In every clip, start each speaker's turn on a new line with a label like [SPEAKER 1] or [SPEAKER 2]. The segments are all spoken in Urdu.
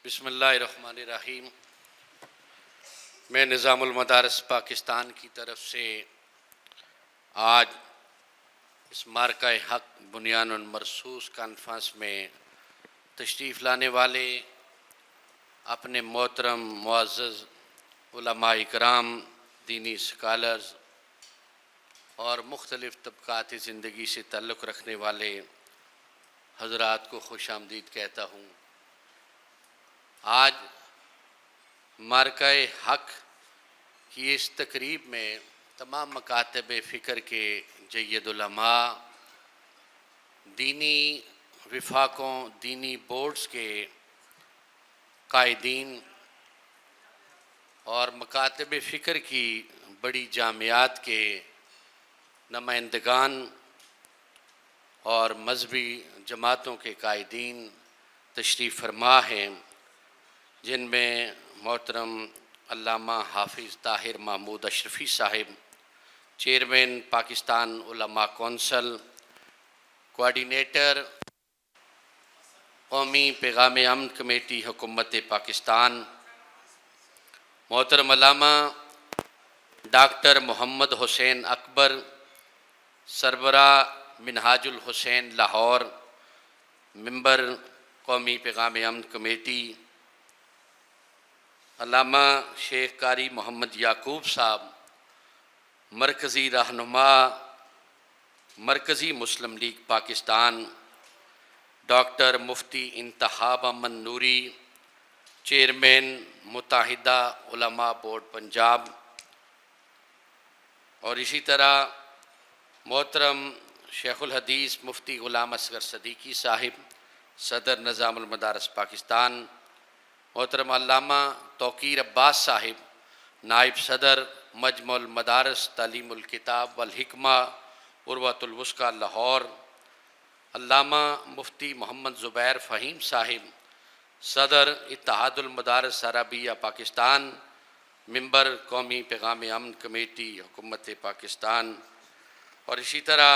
[SPEAKER 1] بسم اللہ الرحمن الرحیم۔ میں نظام المدارس پاکستان کی طرف سے آج اس مارکہ حق بنیان مرصوص کانفرنس میں تشریف لانے والے اپنے محترم معزز علماء اکرام، دینی اسکالرز اور مختلف طبقات زندگی سے تعلق رکھنے والے حضرات کو خوش آمدید کہتا ہوں۔ آج مارکہ حق کی اس تقریب میں تمام مکاتب فکر کے جید علماء، دینی وفاقوں، دینی بورڈز کے قائدین اور مکاتب فکر کی بڑی جامعات کے نمائندگان اور مذہبی جماعتوں کے قائدین تشریف فرما ہیں، جن میں محترم علامہ حافظ طاہر محمود اشرفی صاحب، چیئرمین پاکستان علماء کونسل، کوآرڈینیٹر قومی پیغام امن کمیٹی حکومت پاکستان، محترم علامہ ڈاکٹر محمد حسین اکبر، سربراہ منہاج الحسین لاہور، ممبر قومی پیغام امن کمیٹی، علامہ شیخ قاری محمد یعقوب صاحب، مرکزی رہنما مرکزی مسلم لیگ پاکستان، ڈاکٹر مفتی انتخاب احمد نوری، چیئرمین متحدہ علماء بورڈ پنجاب، اور اسی طرح محترم شیخ الحدیث مفتی غلام اصغر صدیقی صاحب، صدر نظام المدارس پاکستان، محترم علامہ توقیر عباس صاحب، نائب صدر مجمع المدارس تعلیم الکتاب والحکمہ عروۃ الوثقی لاہور، علامہ مفتی محمد زبیر فہیم صاحب، صدر اتحاد المدارس عربیہ پاکستان، ممبر قومی پیغام امن کمیٹی حکومت پاکستان، اور اسی طرح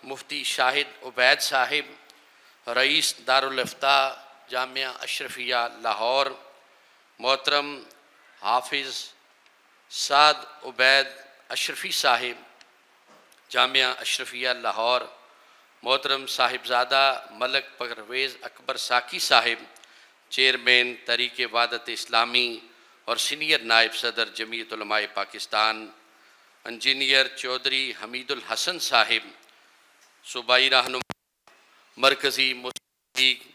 [SPEAKER 1] مفتی شاہد عبید صاحب، رئیس دارالافتاء جامعہ اشرفیہ لاہور، محترم حافظ سعد عبید اشرفی صاحب، جامعہ اشرفیہ لاہور، محترم صاحبزادہ ملک پرویز اکبر ساکی صاحب، چیئرمین تحریک وحدت اسلامی اور سینئر نائب صدر جمعیت علماء پاکستان، انجینئر چودھری حمید الحسن صاحب، صوبائی رہنما مرکزی مسلم لیگ،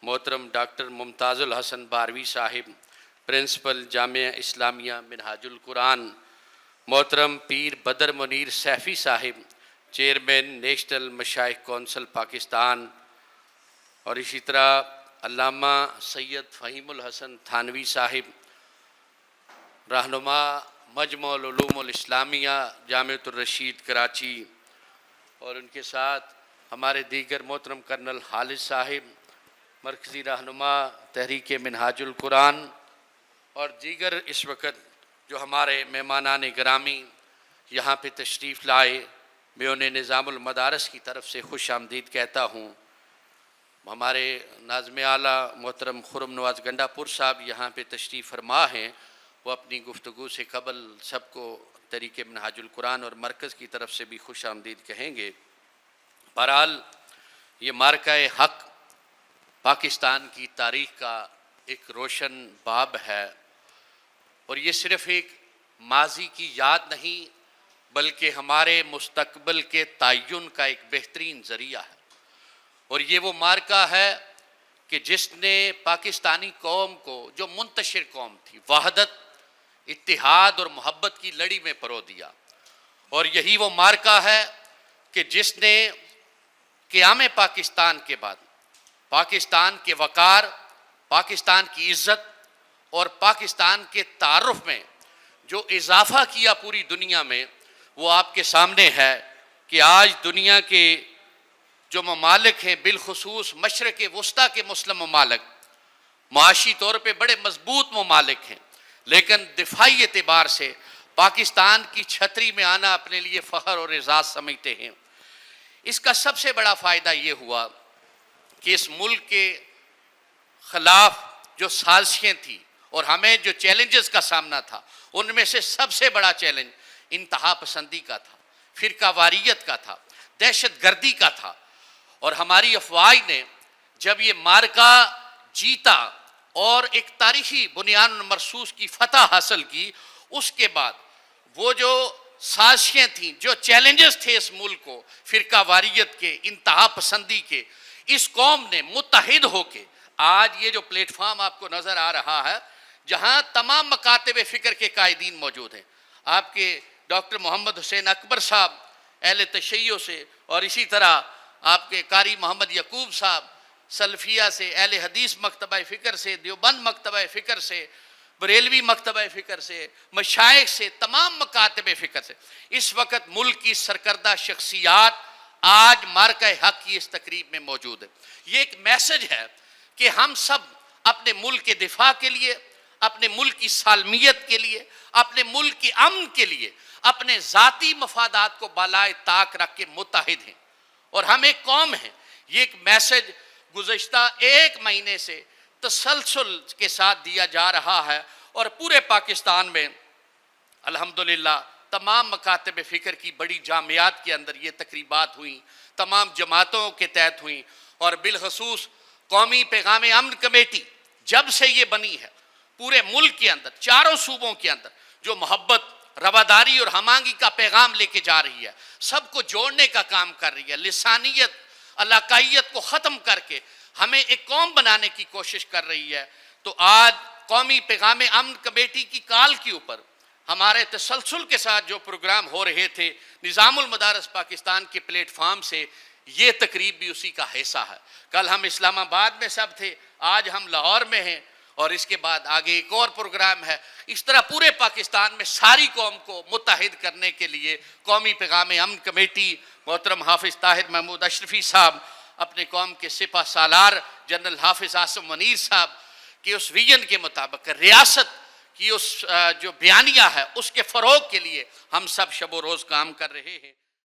[SPEAKER 1] محترم ڈاکٹر ممتاز الحسن باروی صاحب، پرنسپل جامعہ اسلامیہ منہاج القرآن، محترم پیر بدر منیر سیفی صاحب، چیئرمین نیشنل مشائخ کونسل پاکستان، اور اسی طرح علامہ سید فہیم الحسن تھانوی صاحب، رہنما مجمع العلوم الاسلامیہ جامعۃ الرشید کراچی، اور ان کے ساتھ ہمارے دیگر محترم کرنل خالد صاحب، مرکزی رہنما تحریک منہاج القرآن، اور دیگر اس وقت جو ہمارے مہمانان گرامی یہاں پہ تشریف لائے، میں انہیں نظام المدارس کی طرف سے خوش آمدید کہتا ہوں۔ ہمارے ناظم اعلیٰ محترم خرم نواز گنڈا پور صاحب یہاں پہ تشریف فرما ہیں، وہ اپنی گفتگو سے قبل سب کو تحریک منہاج القرآن اور مرکز کی طرف سے بھی خوش آمدید کہیں گے۔ بہرحال یہ مارکہ حق پاکستان کی تاریخ کا ایک روشن باب ہے، اور یہ صرف ایک ماضی کی یاد نہیں بلکہ ہمارے مستقبل کے تعین کا ایک بہترین ذریعہ ہے، اور یہ وہ مارکہ ہے کہ جس نے پاکستانی قوم کو، جو منتشر قوم تھی، وحدت، اتحاد اور محبت کی لڑی میں پرو دیا، اور یہی وہ مارکہ ہے کہ جس نے قیام پاکستان کے بعد پاکستان کے وقار، پاکستان کی عزت اور پاکستان کے تعارف میں جو اضافہ کیا پوری دنیا میں، وہ آپ کے سامنے ہے کہ آج دنیا کے جو ممالک ہیں، بالخصوص مشرق وسطیٰ کے مسلم ممالک، معاشی طور پہ بڑے مضبوط ممالک ہیں، لیکن دفاعی اعتبار سے پاکستان کی چھتری میں آنا اپنے لیے فخر اور اعزاز سمجھتے ہیں۔ اس کا سب سے بڑا فائدہ یہ ہوا کہ اس ملک کے خلاف جو سازشیں تھیں اور ہمیں جو چیلنجز کا سامنا تھا، ان میں سے سب سے بڑا چیلنج انتہا پسندی کا تھا، فرقہ واریت کا تھا، دہشت گردی کا تھا. اور ہماری افواج نے جب یہ مارکا جیتا اور ایک تاریخی بنیان مرصوص کی فتح حاصل کی، اس کے بعد وہ جو سازشیں تھیں، جو چیلنجز تھے اس ملک کو فرقہ واریت کے، انتہا پسندی کے، اس قوم نے متحد ہو کے آج یہ جو پلیٹ فارم آپ کو نظر آ رہا ہے، جہاں تمام مکاتب فکر کے قائدین موجود ہیں. آپ کے ڈاکٹر محمد حسین اکبر صاحب اہل تشیع سے، اور اسی طرح آپ کے قاری محمد یعقوب صاحب سلفیہ سے، اہل حدیث مکتبہ فکر سے، دیوبند مکتبہ فکر سے، بریلوی مکتبہ فکر سے، مشائخ سے، تمام مکاتب فکر سے، اس وقت ملک کی سرکردہ شخصیات آج مارکہ حق کی اس تقریب میں موجود ہے. یہ ایک میسج ہے کہ ہم سب اپنے ملک کے دفاع کے لیے، اپنے ملک کی سالمیت کے لیے، اپنے ملک کے امن کے لیے، اپنے ذاتی مفادات کو بالائے طاق رکھ کے متحد ہیں، اور ہم ایک قوم ہیں. یہ ایک میسج گزشتہ 1 مہینے سے تسلسل کے ساتھ دیا جا رہا ہے، اور پورے پاکستان میں الحمدللہ تمام مکاتب فکر کی بڑی جامعات کے اندر یہ تقریبات ہوئیں، تمام جماعتوں کے تحت ہوئیں. اور بالخصوص قومی پیغام امن کمیٹی جب سے یہ بنی ہے، پورے ملک کے اندر، چاروں صوبوں کے اندر جو محبت، رواداری اور ہم آہنگی کا پیغام لے کے جا رہی ہے، سب کو جوڑنے کا کام کر رہی ہے، لسانیت، علاقائیت کو ختم کر کے ہمیں ایک قوم بنانے کی کوشش کر رہی ہے. تو آج قومی پیغام امن کمیٹی کی کال کے اوپر ہمارے تسلسل کے ساتھ جو پروگرام ہو رہے تھے نظام المدارس پاکستان کے پلیٹ فارم سے، یہ تقریب بھی اسی کا حصہ ہے. کل ہم اسلام آباد میں سب تھے، آج ہم لاہور میں ہیں، اور اس کے بعد آگے ایک اور پروگرام ہے. اس طرح پورے پاکستان میں ساری قوم کو متحد کرنے کے لیے قومی پیغام امن کمیٹی، محترم حافظ طاہر محمود اشرفی صاحب، اپنے قوم کے سپہ سالار جنرل حافظ عاصم منیر صاحب کے اس ویژن کے مطابق ریاست کی اس جو بیانیہ ہے، اس کے فروغ کے لیے ہم سب شب و روز کام کر رہے ہیں.